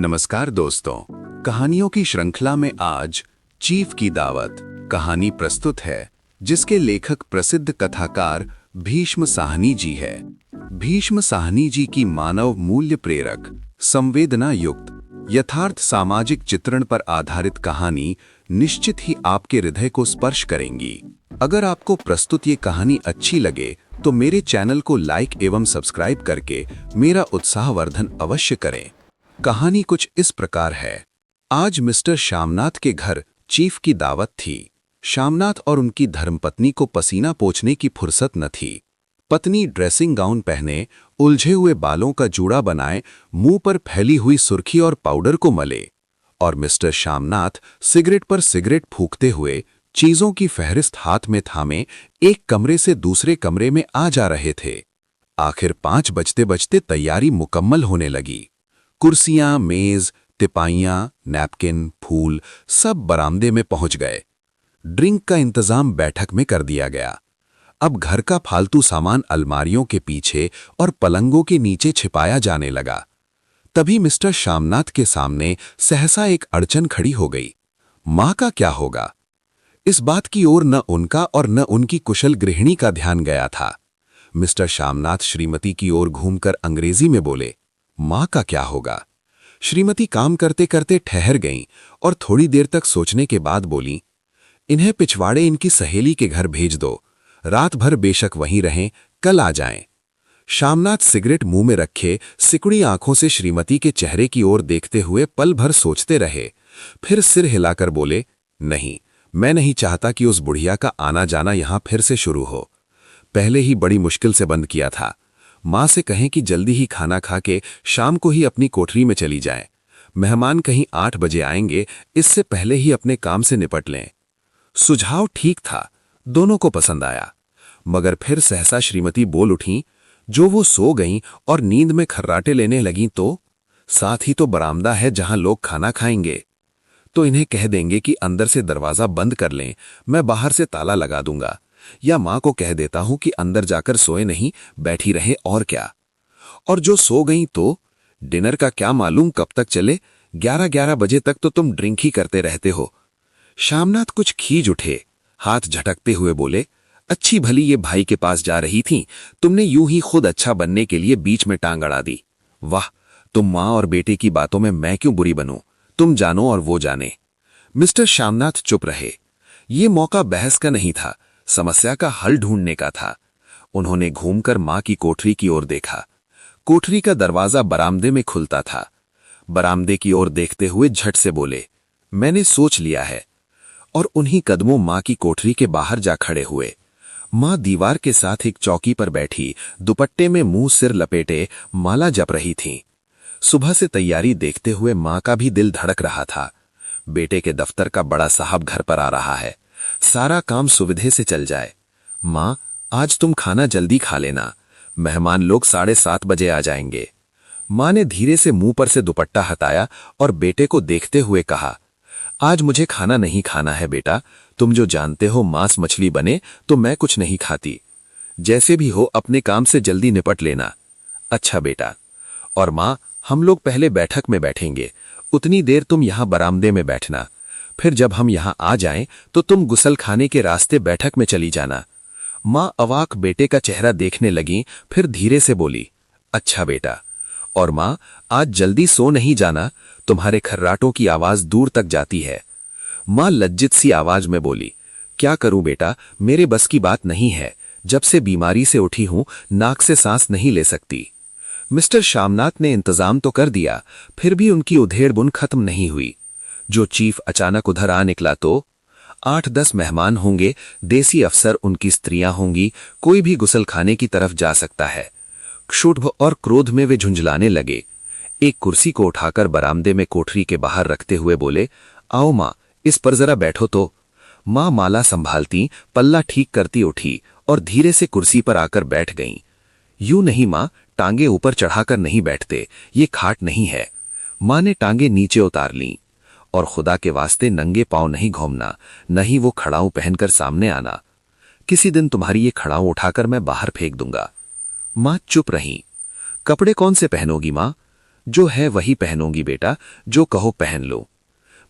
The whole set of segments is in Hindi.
नमस्कार दोस्तों, कहानियों की श्रृंखला में आज चीफ की दावत कहानी प्रस्तुत है, जिसके लेखक प्रसिद्ध कथाकार भीष्म साहनी जी है। भीष्म साहनी जी की मानव मूल्य प्रेरक, संवेदना युक्त, यथार्थ सामाजिक चित्रण पर आधारित कहानी निश्चित ही आपके हृदय को स्पर्श करेंगी। अगर आपको प्रस्तुत ये कहानी अच्छी लगे तो मेरे चैनल को लाइक एवं सब्सक्राइब करके मेरा उत्साहवर्धन अवश्य करें। कहानी कुछ इस प्रकार है। आज मिस्टर श्यामनाथ के घर चीफ की दावत थी। श्यामनाथ और उनकी धर्मपत्नी को पसीना पोंछने की फुर्सत न थी। पत्नी ड्रेसिंग गाउन पहने, उलझे हुए बालों का जूड़ा बनाए, मुंह पर फैली हुई सुर्खी और पाउडर को मले, और मिस्टर श्यामनाथ सिगरेट पर सिगरेट फूंकते हुए चीजों की फहरिस्त हाथ में थामे एक कमरे से दूसरे कमरे में आ जा रहे थे। आखिर 5 बजते बजते तैयारी मुकम्मल होने लगी। कुर्सियां, मेज, तिपाइयां, नैपकिन, फूल सब बरामदे में पहुंच गए। ड्रिंक का इंतजाम बैठक में कर दिया गया। अब घर का फालतू सामान अलमारियों के पीछे और पलंगों के नीचे छिपाया जाने लगा। तभी मिस्टर श्यामनाथ के सामने सहसा एक अड़चन खड़ी हो गई। मां का क्या होगा? इस बात की ओर न उनका और न उनकी कुशल गृहिणी का ध्यान गया था। मिस्टर श्यामनाथ श्रीमती की ओर घूमकर अंग्रेजी में बोले, मां का क्या होगा? श्रीमती काम करते करते ठहर गईं और थोड़ी देर तक सोचने के बाद बोली, इन्हें पिछवाड़े इनकी सहेली के घर भेज दो, रात भर बेशक वहीं रहें, कल आ जाएं। श्यामनाथ सिगरेट मुंह में रखे सिकुड़ी आंखों से श्रीमती के चेहरे की ओर देखते हुए पल भर सोचते रहे। फिर सिर हिलाकर बोले, नहीं, मैं नहीं चाहता कि उस बुढ़िया का आना जाना यहां फिर से शुरू हो। पहले ही बड़ी मुश्किल से बंद किया था। मां से कहें कि जल्दी ही खाना खा के शाम को ही अपनी कोठरी में चली जाएं। मेहमान कहीं 8 बजे आएंगे, इससे पहले ही अपने काम से निपट लें। सुझाव ठीक था, दोनों को पसंद आया। मगर फिर सहसा श्रीमती बोल उठीं, जो वो सो गईं और नींद में खर्राटे लेने लगीं तो साथ ही तो बरामदा है जहां लोग खाना खाएंगे। तो इन्हें कह देंगे कि अंदर से दरवाजा बंद कर लें, मैं बाहर से ताला लगा दूंगा। या मां को कह देता हूं कि अंदर जाकर सोए नहीं, बैठी रहे, और क्या। और जो सो गई तो डिनर का क्या मालूम कब तक चले, 11-11 बजे तक तो तुम ड्रिंक ही करते रहते हो। श्यामनाथ कुछ खींच उठे, हाथ झटकते हुए बोले, अच्छी भली ये भाई के पास जा रही थी, तुमने यूं ही खुद अच्छा बनने के लिए बीच में टांग अड़ा दी। वाह, तुम मां और बेटे की बातों में मैं क्यों बुरी बनूं? तुम जानो और वो जाने। मिस्टर श्यामनाथ चुप रहे। ये मौका बहस का नहीं था, समस्या का हल ढूंढने का था। उन्होंने घूमकर मां की कोठरी की ओर देखा। कोठरी का दरवाजा बरामदे में खुलता था। बरामदे की ओर देखते हुए झट से बोले, मैंने सोच लिया है। और उन्हीं कदमों मां की कोठरी के बाहर जा खड़े हुए। मां दीवार के साथ एक चौकी पर बैठी, दुपट्टे में मुंह सिर लपेटे माला जप रही थीं। सुबह से तैयारी देखते हुए मां का भी दिल धड़क रहा था। बेटे के दफ्तर का बड़ा साहब घर पर आ रहा है, सारा काम सुविधे से चल जाए। मां, आज तुम खाना जल्दी खा लेना, मेहमान लोग 7:30 बजे आ जाएंगे। मां ने धीरे से मुंह पर से दुपट्टा हटाया और बेटे को देखते हुए कहा, आज मुझे खाना नहीं खाना है बेटा, तुम जो जानते हो मांस मछली बने तो मैं कुछ नहीं खाती। जैसे भी हो अपने काम से जल्दी निपट लेना। अच्छा बेटा। और मां, हम लोग पहले बैठक में बैठेंगे, उतनी देर तुम यहां बरामदे में बैठना। फिर जब हम यहां आ जाएं तो तुम गुसल खाने के रास्ते बैठक में चली जाना। मां अवाक बेटे का चेहरा देखने लगी, फिर धीरे से बोली, अच्छा बेटा। और मां, आज जल्दी सो नहीं जाना, तुम्हारे खर्राटों की आवाज दूर तक जाती है। मां लज्जित सी आवाज में बोली, क्या करूं बेटा, मेरे बस की बात नहीं है, जब से बीमारी से उठी हूं नाक से सांस नहीं ले सकती। मिस्टर श्यामनाथ ने इंतजाम तो कर दिया, फिर भी उनकी उधेड़ बुन खत्म नहीं हुई। जो चीफ अचानक उधर आ निकला तो 8-10 मेहमान होंगे, देसी अफसर, उनकी स्त्रियां होंगी, कोई भी गुसल खाने की तरफ जा सकता है। क्षुब्ध और क्रोध में वे झुंझलाने लगे। एक कुर्सी को उठाकर बरामदे में कोठरी के बाहर रखते हुए बोले, आओ मां, इस पर जरा बैठो तो। मां माला संभालती, पल्ला ठीक करती उठी और धीरे से कुर्सी पर आकर बैठ गईं। यूं नहीं मां, टांगे ऊपर चढ़ाकर नहीं बैठते, ये खाट नहीं है। मां ने टांगे नीचे उतार लीं। और खुदा के वास्ते नंगे पांव नहीं घूमना, न ही वो खड़ाऊ पहनकर सामने आना। किसी दिन तुम्हारी ये खड़ाऊ उठाकर मैं बाहर फेंक दूंगा। मां चुप रहीं। कपड़े कौन से पहनोगी मां? जो है वही पहनूंगी बेटा, जो कहो पहन लो।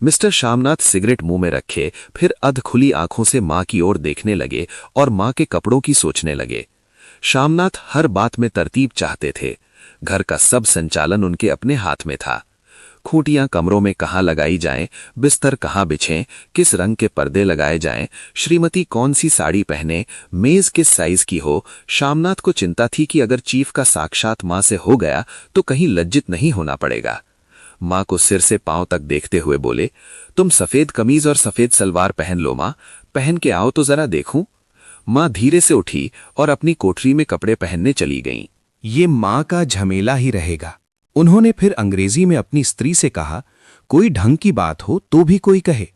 मिस्टर शामनाथ सिगरेट मुंह में रखे फिर अध खुली आंखों से मां की ओर देखने लगे और मां के कपड़ों की सोचने लगे। शामनाथ हर बात में तरतीब चाहते थे। घर का सब संचालन उनके अपने हाथ में था। खूंटियां कमरों में कहाँ लगाई जाएं, बिस्तर कहाँ बिछें, किस रंग के पर्दे लगाए जाएं, श्रीमती कौन सी साड़ी पहने, मेज किस साइज की हो। शामनाथ को चिंता थी कि अगर चीफ का साक्षात मां से हो गया तो कहीं लज्जित नहीं होना पड़ेगा। मां को सिर से पांव तक देखते हुए बोले, तुम सफेद कमीज और सफेद सलवार पहन लो मां, पहन के आओ तो जरा देखूं। मां धीरे से उठी और अपनी कोठरी में कपड़े पहनने चली गईं। ये मां का झमेला ही रहेगा। उन्होंने फिर अंग्रेजी में अपनी स्त्री से कहा, कोई ढंग की बात हो तो भी कोई कहे।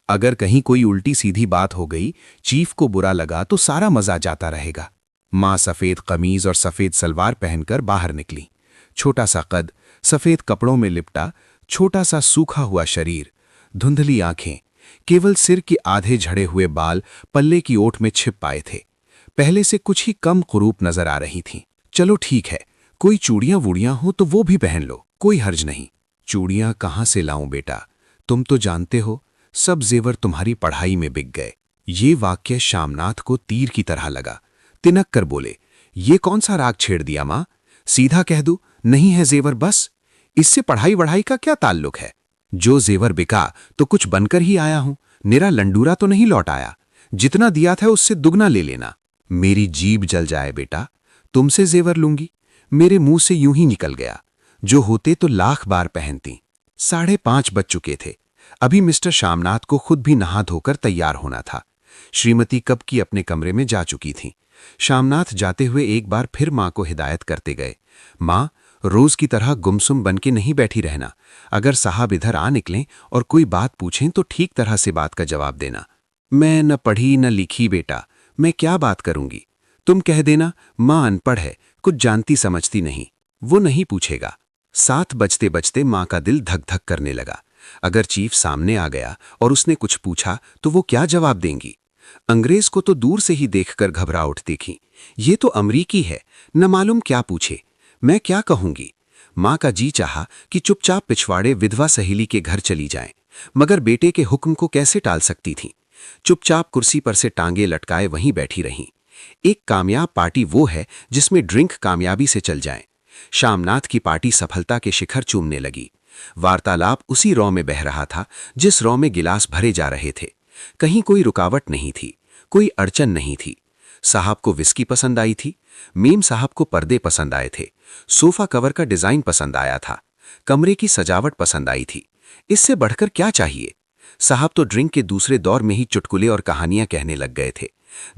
अगर कहीं कोई उल्टी सीधी बात हो गई, चीफ को बुरा लगा तो सारा मजा जाता रहेगा। मां सफेद कमीज और सफेद सलवार पहनकर बाहर निकली। छोटा सा कद, सफेद कपड़ों में लिपटा, छोटा सा सूखा हुआ शरीर, धुंधली आंखें, केवल सिर के आधे झड़े हुए बाल पल्ले की ओट में छिप पाए थे। पहले से कुछ ही कम कुरूप नजर आ रही थीं। चलो ठीक है, कोई चूड़ियां वूड़ियां हो तो वो भी पहन लो, कोई हर्ज नहीं। चूड़ियां कहां से लाऊं बेटा, तुम तो जानते हो सब जेवर तुम्हारी पढ़ाई में बिक गए। ये वाक्य शामनाथ को तीर की तरह लगा। तिनक कर बोले, ये कौन सा राग छेड़ दिया मां? सीधा कह दूं नहीं है जेवर बस? इससे पढ़ाई वढ़ाई का क्या ताल्लुक है? जो जेवर बिका तो कुछ बनकर ही आया हूं, निरा लंडूरा तो नहीं लौट आया। जितना दिया था उससे दुगना ले लेना। मेरी जीभ जल जाए बेटा, तुमसे जेवर लूंगी? मेरे मुंह से यूं ही निकल गया। जो होते तो लाख बार पहनती। 5:30 बज चुके थे। अभी मिस्टर शामनाथ को खुद भी नहा धोकर तैयार होना था। श्रीमती कब की अपने कमरे में जा चुकी थी। शामनाथ जाते हुए एक बार फिर मां को हिदायत करते गए, मां, रोज की तरह गुमसुम बन के नहीं बैठी रहना। अगर साहब इधर आ निकलें और कोई बात पूछें तो ठीक तरह से बात का जवाब देना। मैं न पढ़ी न लिखी बेटा, मैं क्या बात करूंगी? तुम कह देना मां अनपढ़ है, कुछ जानती समझती नहीं, वो नहीं पूछेगा। 7 बजते बजते मां का दिल धक धक करने लगा। अगर चीफ सामने आ गया और उसने कुछ पूछा तो वो क्या जवाब देंगी? अंग्रेज को तो दूर से ही देखकर घबरा उठती थी। ये तो अमरीकी है, न मालूम क्या पूछे। मैं क्या कहूंगी? मां का जी चाहा कि चुपचाप पिछवाड़े विधवा सहेली के घर चली जाएं, मगर बेटे के हुक्म को कैसे टाल सकती थी। चुपचाप कुर्सी पर से टांगे लटकाए वहीं बैठी रहीं। एक कामयाब पार्टी वो है जिसमें ड्रिंक कामयाबी से चल जाए। शामनाथ की पार्टी सफलता के शिखर चूमने लगी। वार्तालाप उसी रॉ में बह रहा था जिस रॉ में गिलास भरे जा रहे थे। कहीं कोई रुकावट नहीं थी, कोई अड़चन नहीं थी। साहब को विस्की पसंद आई थी, मीम साहब को पर्दे पसंद आए थे, सोफा कवर का डिजाइन पसंद आया था, कमरे की सजावट पसंद आई थी। इससे बढ़कर क्या चाहिए? साहब तो ड्रिंक के दूसरे दौर में ही चुटकुले और कहानियां कहने लग गए थे।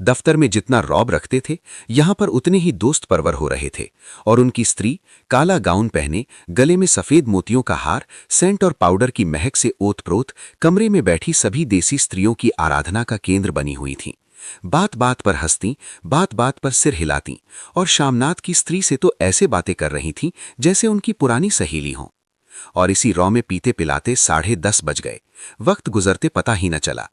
दफ्तर में जितना रौब रखते थे, यहां पर उतने ही दोस्त परवर हो रहे थे। और उनकी स्त्री काला गाउन पहने, गले में सफेद मोतियों का हार, सेंट और पाउडर की महक से ओतप्रोत कमरे में बैठी सभी देसी स्त्रियों की आराधना का केंद्र बनी हुई थीं। बात बात पर हंसती, बात बात पर सिर हिलाती और शामनाथ की स्त्री से तो ऐसे बातें कर रही थीं जैसे उनकी पुरानी सहेली हों। और इसी रौ में पीते पिलाते 10:30 बज गए। वक्त गुजरते पता ही न चला।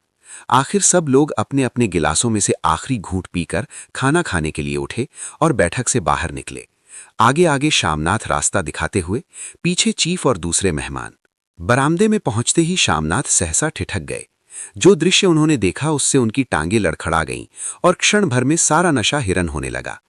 आखिर सब लोग अपने अपने गिलासों में से आखिरी घूंट पीकर खाना खाने के लिए उठे और बैठक से बाहर निकले। आगे आगे शामनाथ रास्ता दिखाते हुए, पीछे चीफ और दूसरे मेहमान। बरामदे में पहुंचते ही शामनाथ सहसा ठिठक गए। जो दृश्य उन्होंने देखा उससे उनकी टांगें लड़खड़ा गईं और क्षण भर में सारा नशा हिरन होने लगा।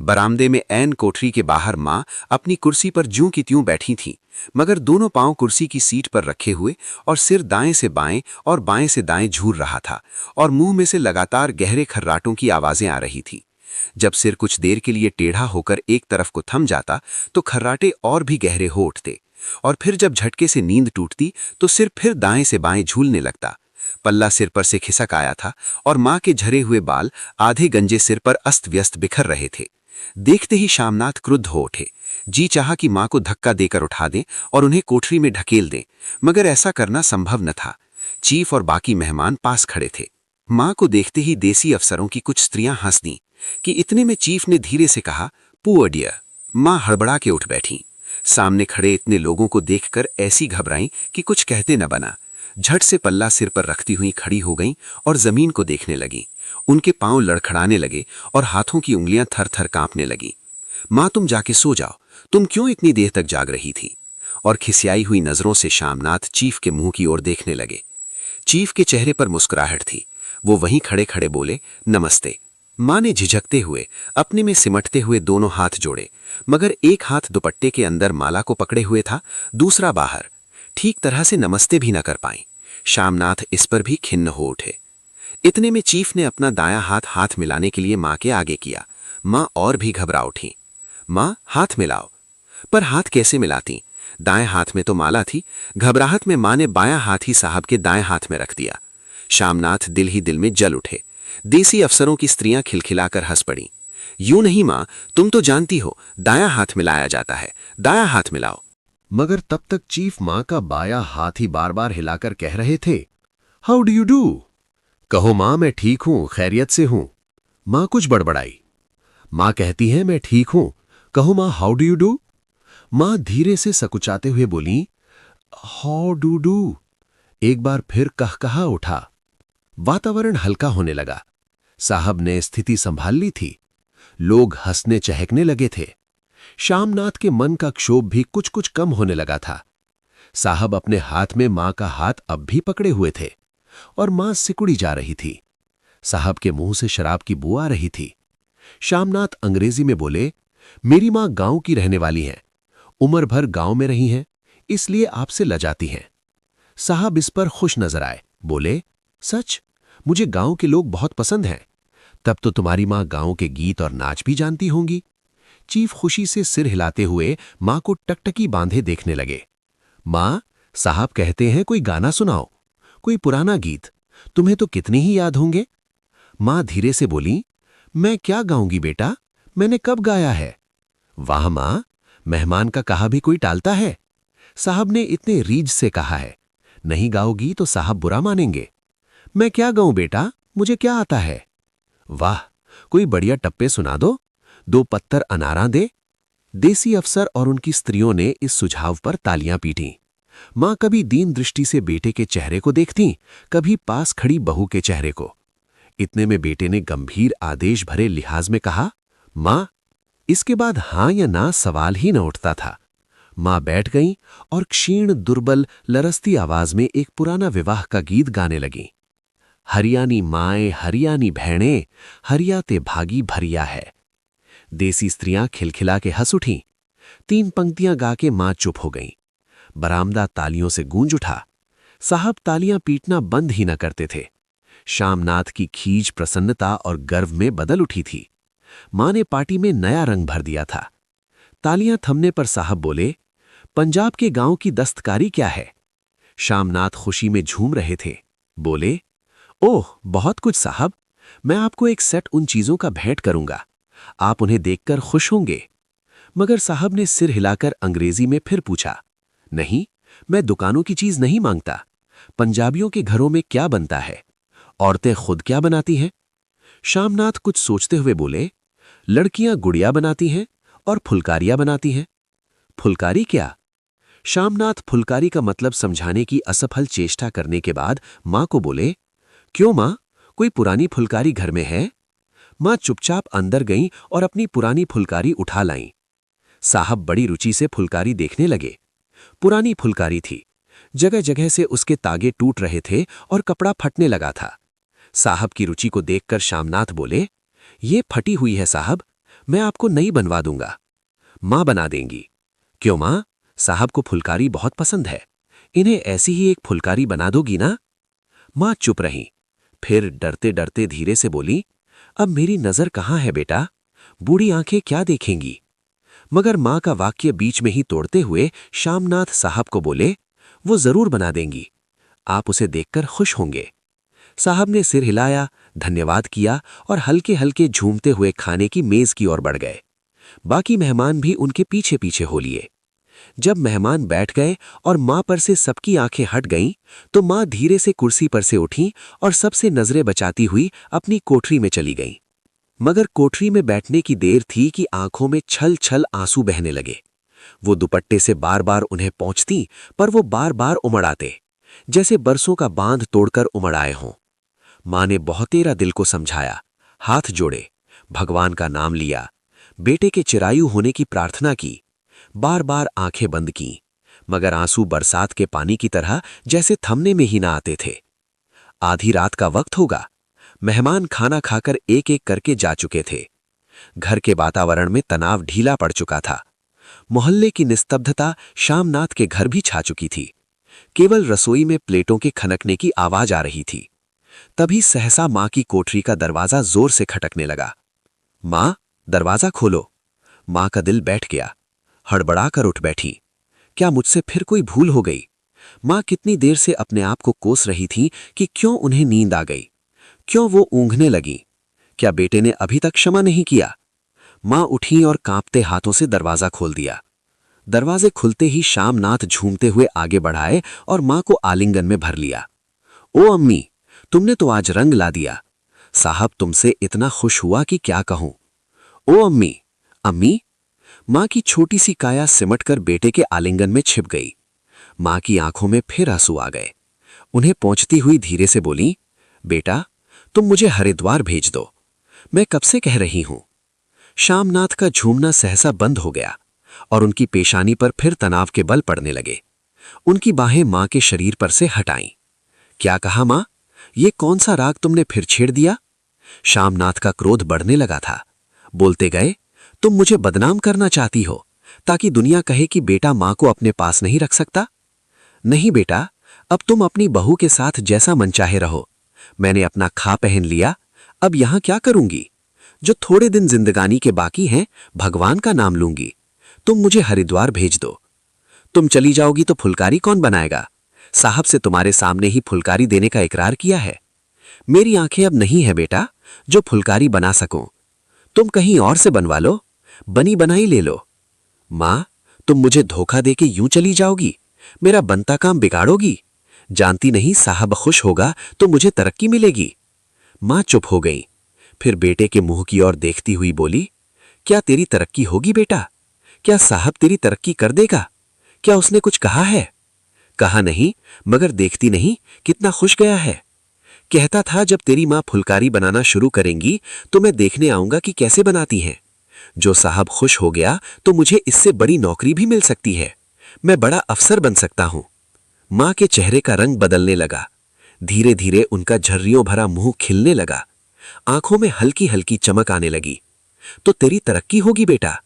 बरामदे में ऐन कोठरी के बाहर मां अपनी कुर्सी पर ज्यों की त्यों बैठी थीं, मगर दोनों पांव कुर्सी की सीट पर रखे हुए और सिर दाएं से बाएं और बाएं से दाएं झूर रहा था और मुंह में से लगातार गहरे खर्राटों की आवाजें आ रही थी। जब सिर कुछ देर के लिए टेढ़ा होकर एक तरफ को थम जाता तो खर्राटे और भी गहरे हो उठते और फिर जब झटके से नींद टूटती तो सिर फिर दाएं से बाएं झूलने लगता। पल्ला सिर पर से खिसक आया था और मां के झरे हुए बाल आधे गंजे सिर पर अस्त व्यस्त बिखर रहे थे। देखते ही शामनाथ क्रुद्ध हो उठे। जी चाहा कि मां को धक्का देकर उठा दें और उन्हें कोठरी में ढकेल दें, मगर ऐसा करना संभव न था। चीफ और बाकी मेहमान पास खड़े थे। मां को देखते ही देसी अफसरों की कुछ स्त्रियां हंस दीं कि इतने में चीफ ने धीरे से कहा, पुअर डियर। मां हड़बड़ा के उठ बैठी। सामने खड़े इतने लोगों को देखकर ऐसी घबराईं कि कुछ कहते न बना। झट से पल्ला सिर पर रखती हुई खड़ी हो गईं और जमीन को देखने लगी। उनके पांव लड़खड़ाने लगे और हाथों की उंगलियां थर थर कांपने लगी। मां, तुम जाके सो जाओ, तुम क्यों इतनी देर तक जाग रही थी? और खिसियाई हुई नजरों से शामनाथ चीफ के मुंह की ओर देखने लगे। चीफ के चेहरे पर मुस्कुराहट थी। वो वहीं खड़े खड़े बोले, नमस्ते। मां ने झिझकते हुए अपने में सिमटते हुए दोनों हाथ जोड़े, मगर एक हाथ दुपट्टे के अंदर माला को पकड़े हुए था, दूसरा बाहर। ठीक तरह से नमस्ते भी न कर पाई। शामनाथ इस पर भी खिन्न हो उठे। इतने में चीफ ने अपना दायां हाथ हाथ मिलाने के लिए मां के आगे किया। मां और भी घबरा उठी। मां, हाथ मिलाओ। पर हाथ कैसे मिलाती? दाएं हाथ में तो माला थी। घबराहट में मां ने बायां हाथ ही साहब के दाएं हाथ में रख दिया। शामनाथ दिल ही दिल में जल उठे। देसी अफसरों की स्त्रियां खिलखिलाकर हंस पड़ी। यूं नहीं मां, तुम तो जानती हो दायां हाथ मिलाया जाता है, दायां हाथ मिलाओ। मगर तब तक चीफ मां का बायां हाथ ही बार बार हिलाकर कह रहे थे, हाउ डू यू डू? कहो मां, मैं ठीक हूं, खैरियत से हूं। मां कुछ बड़बड़ाई। मां कहती है, मैं ठीक हूं। कहो मां, हाउ डू यू डू? मां धीरे से सकुचाते हुए बोली, हाउ डू डू। एक बार फिर कहकहा उठा। वातावरण हल्का होने लगा। साहब ने स्थिति संभाल ली थी। लोग हंसने चहकने लगे थे। शामनाथ के मन का क्षोभ भी कुछ कुछ कम होने लगा था। साहब अपने हाथ में मां का हाथ अब भी पकड़े हुए थे और मां सिकुड़ी जा रही थी। साहब के मुंह से शराब की बू आ रही थी। शामनाथ अंग्रेजी में बोले, मेरी मां गांव की रहने वाली हैं, उम्र भर गांव में रही हैं, इसलिए आपसे लजाती हैं। साहब इस पर खुश नजर आए, बोले, सच? मुझे गांव के लोग बहुत पसंद हैं। तब तो तुम्हारी मां गांव के गीत और नाच भी जानती होंगी। चीफ खुशी से सिर हिलाते हुए मां को टकटकी बांधे देखने लगे। मां, साहब कहते हैं कोई गाना सुनाओ, कोई पुराना गीत, तुम्हें तो कितने ही याद होंगे। मां धीरे से बोली, मैं क्या गाऊंगी बेटा, मैंने कब गाया है? वाह मां, मेहमान का कहा भी कोई टालता है? साहब ने इतने रीझ से कहा है, नहीं गाओगी तो साहब बुरा मानेंगे। मैं क्या गाऊं बेटा, मुझे क्या आता है? वाह, कोई बढ़िया टप्पे सुना दो, दो पत्तर अनारा दे। देसी अफसर और उनकी स्त्रियों ने इस सुझाव पर तालियां पीटीं। मां कभी दीन दृष्टि से बेटे के चेहरे को देखती, कभी पास खड़ी बहू के चेहरे को। इतने में बेटे ने गंभीर आदेश भरे लिहाज में कहा, मां। इसके बाद हां या ना सवाल ही न उठता था। मां बैठ गईं और क्षीण दुर्बल लरसती आवाज में एक पुराना विवाह का गीत गाने लगीं। हरियाणी माए हरियाणी भैणे, हरियाते भागी भरिया है। देसी स्त्रियां खिलखिला के हंस उठीं। 3 पंक्तियां गा के मां चुप हो गईं। बरामदा तालियों से गूंज उठा। साहब तालियां पीटना बंद ही न करते थे। शामनाथ की खीज प्रसन्नता और गर्व में बदल उठी थी। मां ने पार्टी में नया रंग भर दिया था। तालियां थमने पर साहब बोले, पंजाब के गांव की दस्तकारी क्या है? शामनाथ खुशी में झूम रहे थे। बोले, ओह बहुत कुछ साहब, मैं आपको एक सेट उन चीजों का भेंट करूंगा, आप उन्हें देखकर खुश होंगे। मगर साहब ने सिर हिलाकर अंग्रेजी में फिर पूछा, नहीं, मैं दुकानों की चीज नहीं मांगता। पंजाबियों के घरों में क्या बनता है? औरतें खुद क्या बनाती हैं? शामनाथ कुछ सोचते हुए बोले, लड़कियां गुड़िया बनाती हैं और फुलकारियां बनाती हैं। फुलकारी क्या? शामनाथ फुलकारी का मतलब समझाने की असफल चेष्टा करने के बाद मां को बोले, क्यों मां, कोई पुरानी फुलकारी घर में है? मां चुपचाप अंदर गईं और अपनी पुरानी फुलकारी उठा लाईं। साहब बड़ी रुचि से फुलकारी देखने लगे। पुरानी फुलकारी थी। जगह जगह से उसके तागे टूट रहे थे और कपड़ा फटने लगा था। साहब की रुचि को देखकर शामनाथ बोले, ये फटी हुई है साहब, मैं आपको नई बनवा दूंगा। मां बना देंगी। क्यों मां, साहब को फुलकारी बहुत पसंद है, इन्हें ऐसी ही एक फुलकारी बना दोगी ना? मां चुप रही। फिर डरते डरते धीरे से बोली, अब मेरी नजर कहाँ है बेटा, बूढ़ी आंखें क्या देखेंगी? मगर मां का वाक्य बीच में ही तोड़ते हुए शामनाथ साहब को बोले, वो जरूर बना देंगी, आप उसे देखकर खुश होंगे। साहब ने सिर हिलाया, धन्यवाद किया और हल्के हल्के झूमते हुए खाने की मेज की ओर बढ़ गए। बाकी मेहमान भी उनके पीछे पीछे हो लिए। जब मेहमान बैठ गए और मां पर से सबकी आंखें हट गईं, तो मां धीरे से कुर्सी पर से उठी और सबसे नजरें बचाती हुई अपनी कोठरी में चली गईं। मगर कोठरी में बैठने की देर थी कि आंखों में छल छल आंसू बहने लगे। वो दुपट्टे से बार बार उन्हें पहुंचती, पर वो बार बार उमड़ आते, जैसे बरसों का बांध तोड़कर उमड़ आए हों। मां ने बहुतेरा दिल को समझाया, हाथ जोड़े, भगवान का नाम लिया, बेटे के चिरायु होने की प्रार्थना की, बार बार आंखें बंद की, मगर आंसू बरसात के पानी की तरह जैसे थमने में ही ना आते थे। आधी रात का वक्त होगा। मेहमान खाना खाकर एक एक करके जा चुके थे। घर के वातावरण में तनाव ढीला पड़ चुका था। मोहल्ले की निस्तब्धता शामनाथ के घर भी छा चुकी थी। केवल रसोई में प्लेटों के खनकने की आवाज आ रही थी। तभी सहसा मां की कोठरी का दरवाजा जोर से खटकने लगा। मां, दरवाजा खोलो। मां का दिल बैठ गया। हड़बड़ाकर उठ बैठी। क्या मुझसे फिर कोई भूल हो गई? मां कितनी देर से अपने आप को कोस रही थी कि क्यों उन्हें नींद आ गई, क्यों वो ऊँघने लगी। क्या बेटे ने अभी तक क्षमा नहीं किया? मां उठी और कांपते हाथों से दरवाजा खोल दिया। दरवाजे खुलते ही शामनाथ झूमते हुए आगे बढ़ाए और मां को आलिंगन में भर लिया। ओ अम्मी, तुमने तो आज रंग ला दिया। साहब तुमसे इतना खुश हुआ कि क्या कहूं। ओ अम्मी, अम्मी। मां की छोटी सी काया सिमटकर बेटे के आलिंगन में छिप गई। मां की आंखों में फिर आंसू आ गए। उन्हें पहुंचती हुई धीरे से बोली, बेटा तुम मुझे हरिद्वार भेज दो, मैं कब से कह रही हूं। शामनाथ का झूमना सहसा बंद हो गया और उनकी पेशानी पर फिर तनाव के बल पड़ने लगे। उनकी बाहें मां के शरीर पर से हटाईं। क्या कहा मां? ये कौन सा राग तुमने फिर छेड़ दिया? शामनाथ का क्रोध बढ़ने लगा था। बोलते गए, तुम मुझे बदनाम करना चाहती हो ताकि दुनिया कहे कि बेटा मां को अपने पास नहीं रख सकता। नहीं बेटा, अब तुम अपनी बहू के साथ जैसा मन चाहे रहो। मैंने अपना खा पहन लिया, अब यहां क्या करूंगी? जो थोड़े दिन जिंदगानी के बाकी हैं, भगवान का नाम लूंगी। तुम मुझे हरिद्वार भेज दो। तुम चली जाओगी तो फुलकारी कौन बनाएगा? साहब से तुम्हारे सामने ही फुलकारी देने का इकरार किया है। मेरी आंखें अब नहीं है बेटा जो फुलकारी बना सकूं। तुम कहीं और से बनवा लो, बनी बनाई ले लो। मां, तुम मुझे धोखा देके यूं चली जाओगी, मेरा बनता काम बिगाड़ोगी। जानती नहीं साहब खुश होगा तो मुझे तरक्की मिलेगी। मां चुप हो गई। फिर बेटे के मुंह की ओर देखती हुई बोली, क्या तेरी तरक्की होगी बेटा? क्या साहब तेरी तरक्की कर देगा? क्या उसने कुछ कहा है? कहा नहीं, मगर देखती नहीं कितना खुश गया है। कहता था जब तेरी मां फुलकारी बनाना शुरू करेंगी तो मैं देखने आऊंगा कि कैसे बनाती हैं। जो साहब खुश हो गया तो मुझे इससे बड़ी नौकरी भी मिल सकती है। मैं बड़ा अफसर बन सकता हूं। मां के चेहरे का रंग बदलने लगा। धीरे धीरे उनका झर्रियों भरा मुंह खिलने लगा। आंखों में हल्की हल्की चमक आने लगी। तो तेरी तरक्की होगी बेटा।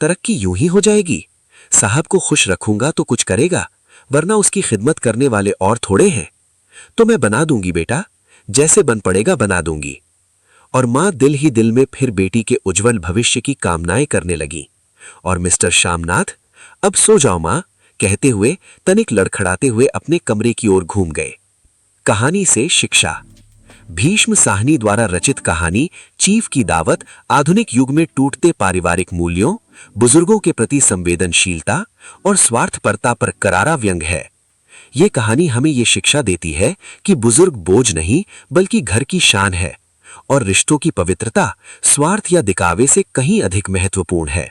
तरक्की यूं ही हो जाएगी। साहब को खुश रखूंगा तो कुछ करेगा, वरना उसकी खिदमत करने वाले और थोड़े हैं। तो मैं बना दूंगी बेटा, जैसे बन पड़ेगा बना दूंगी। और मां दिल ही दिल में फिर बेटी के उज्जवल भविष्य की कामनाएं करने लगी। और मिस्टर शामनाथ, अब सो जाओ मां, कहते हुए तनिक लड़खड़ाते हुए अपने कमरे की ओर घूम गए। कहानी से शिक्षा। भीष्म साहनी द्वारा रचित कहानी चीफ की दावत आधुनिक युग में टूटते पारिवारिक मूल्यों, बुजुर्गों के प्रति संवेदनशीलता और स्वार्थपरता पर करारा व्यंग है। ये कहानी हमें ये शिक्षा देती है कि बुजुर्ग बोझ नहीं बल्कि घर की शान है और रिश्तों की पवित्रता स्वार्थ या दिखावे से कहीं अधिक महत्वपूर्ण है।